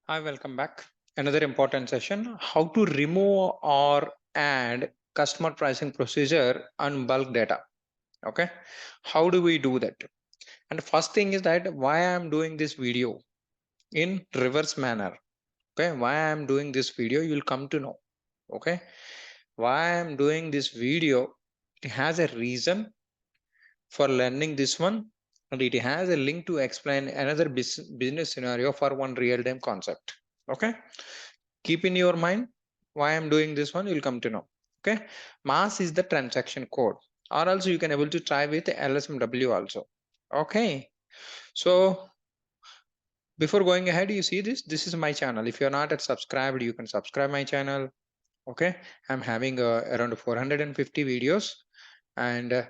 Hi, welcome back. Another important session, how to remove or add customer pricing procedure on bulk data. Okay. How do we do that? And the first thing is that why I'm doing this video in reverse manner. Okay. Why I'm doing this video, you'll come to know. Okay. Why I'm doing this video, it has a reason for learning this one, and it has a link to explain another business scenario for one real-time concept. Okay, keep in your mind why I'm doing this one, you'll come to know. Okay, mass is the transaction code, or also you can able to try with LSMW also. Okay, so before going ahead, you see this is my channel. If you're not at subscribed, you can subscribe my channel. Okay, I'm having around 450 videos, and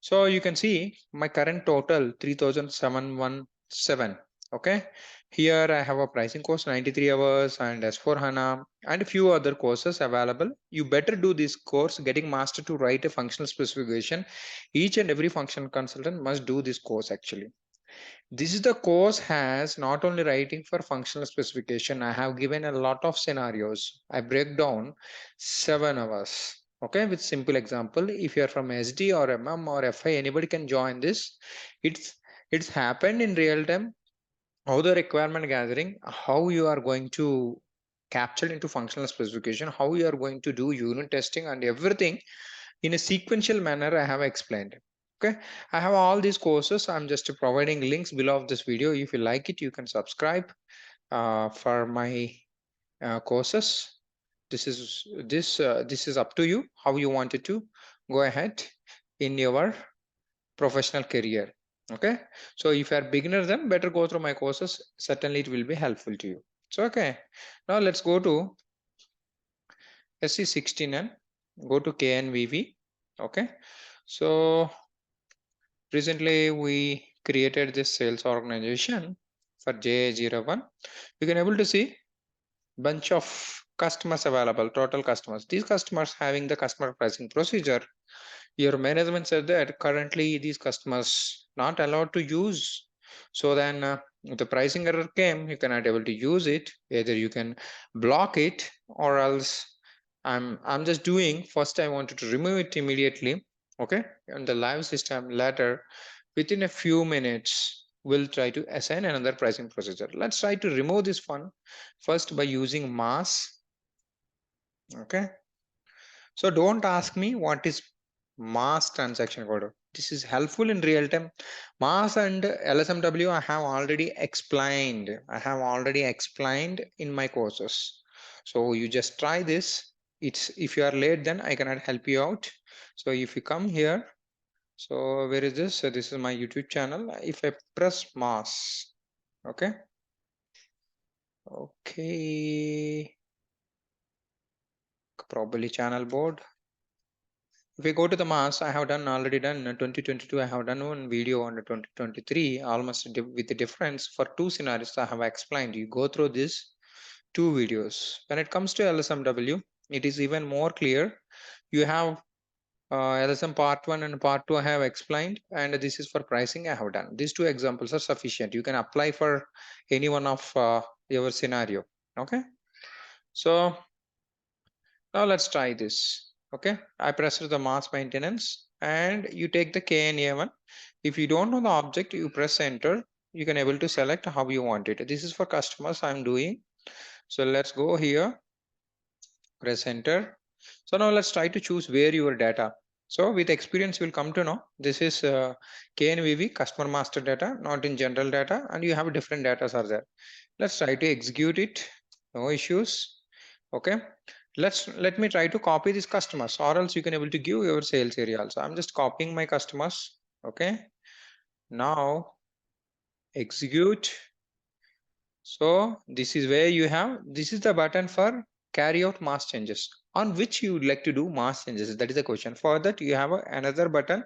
so you can see my current total 3717. Okay, here I have a pricing course 93 hours and S4 HANA and a few other courses available. You better do this course getting master to write a functional specification. Each and every functional consultant must do this course actually. This is the course has not only writing for functional specification. I have given a lot of scenarios. I break down 7 hours. Okay, with simple example. If you are from SD or MM or FI, anybody can join this. It's it's happened in real time. How the requirement gathering, how you are going to capture into functional specification, how you are going to do unit testing and everything in a sequential manner I have explained. Okay, I have all these courses. I'm just providing links below of this video. If you like it, you can subscribe for my courses. This is up to you how you wanted to go ahead in your professional career. Okay, so if you are beginner, then better go through my courses. Certainly it will be helpful to you. So okay, now let's go to SC16 and go to KNVV. Okay, so recently we created this sales organization for JA01. You can able to see bunch of customers available, total customers. These customers having the customer pricing procedure. Your management said that currently these customers not allowed to use. So then the pricing error came, you cannot able to use it. Either you can block it or else I'm just doing first I wanted to remove it immediately. Okay, on the live system later within a few minutes we'll try to assign another pricing procedure. Let's try to remove this one first by using mass. Okay, so don't ask me what is mass transaction code. This is helpful in real time. Mass and LSMW I have already explained. I have already explained in my courses. So you just try this. It's if you are late, then I cannot help you out. So if you come here, so where is this? So this is my YouTube channel. If I press mass, okay, okay, probably channel board. If we go to the mass, I have done already done 2022. I have done one video on the 2023, almost with the difference for two scenarios I have explained. You go through this two videos. When it comes to LSMW, it is even more clear. You have LSM part 1 and part 2 I have explained, and this is for pricing I have done. These two examples are sufficient. You can apply for any one of your scenario. Okay, so now let's try this. Okay, I press the mass maintenance and you take the KNA1. If you don't know the object, you press enter. You can able to select how you want it. This is for customers I'm doing. So let's go here, press enter. So now let's try to choose where your data. So with experience, you'll come to know this is KNVV, customer master data, not in general data, and you have different data are there. Let's try to execute it. No issues. Okay, let me try to copy these customers, or else you can able to give your sales area also. I'm just copying my customers. Okay, now execute. So this is where you have, this is the button for carry out mass changes. on which you would like to do mass changes. That is the question. For that, you have another button,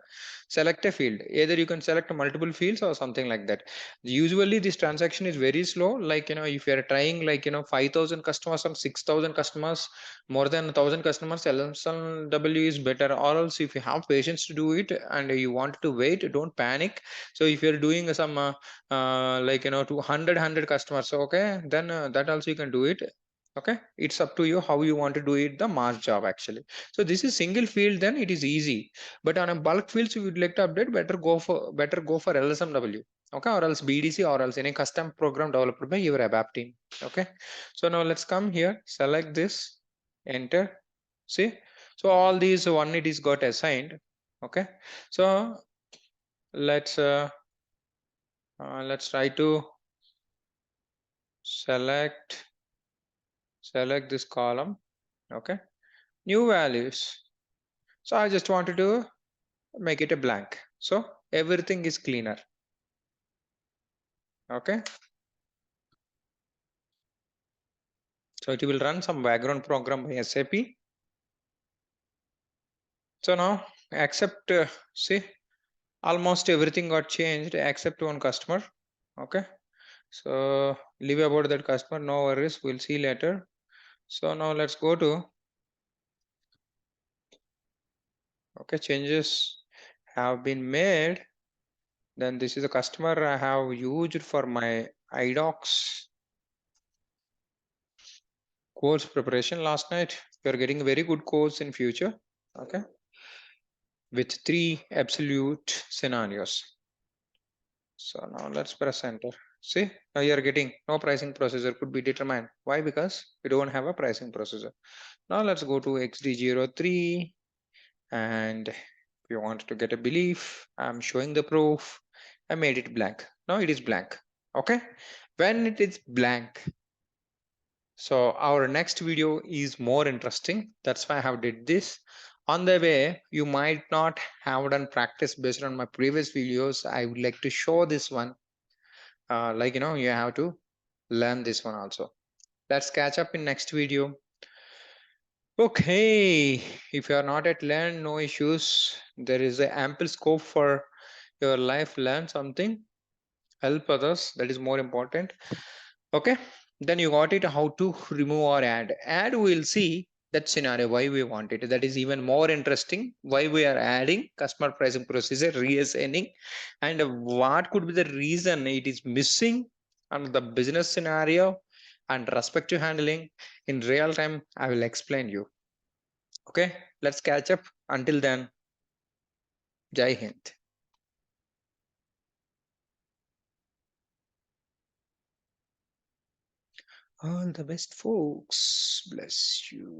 select a field. Either you can select multiple fields or something like that. Usually this transaction is very slow. Like, if you are trying like, 5,000 customers or 6,000 customers, more than 1,000 customers, LSMW is better. Or else if you have patience to do it and you want to wait, don't panic. So if you're doing some like, to 100 customers, okay, then that also you can do it. Okay, it's up to you how you want to do it, the mass job actually. So this is single field, then it is easy. But on a bulk fields you would like to update, better go for LSMW. Okay, or else BDC, or else any custom program developed by your ABAP team. Okay, so now let's come here, select this, enter. See, so all these one it is got assigned. Okay, so let's let's try to select this column. Okay, new values. So I just wanted to make it a blank. So everything is cleaner. Okay. So it will run some background program by SAP. So now accept, see, almost everything got changed except one customer. Okay. So leave about that customer. No worries. We'll see later. So now let's go to, okay, changes have been made. Then this is a customer I have used for my idocs course preparation last night. We are getting very good course in future. Okay, with 3 absolute scenarios. So now let's press enter. See, now you are getting no pricing procedure could be determined. Why? Because we don't have a pricing procedure. Now let's go to XD03, and if you want to get a belief, I'm showing the proof. I made it blank. Now it is blank. Okay, when it is blank, so our next video is more interesting. That's why I have did this. On the way, you might not have done practice based on my previous videos. I would like to show this one. Like, you have to learn this one also. Let's catch up in next video. Okay, if you are not at learn, no issues. There is a ample scope for your life. Learn something, help others. That is more important. Okay, then you got it how to remove or add. We'll see that scenario why we want it. That is even more interesting, why we are adding customer pricing procedure reassigning, and what could be the reason it is missing, and the business scenario and respective handling in real time. I will explain you. Okay, let's catch up. Until then, Jai Hind. All the best, folks. Bless you.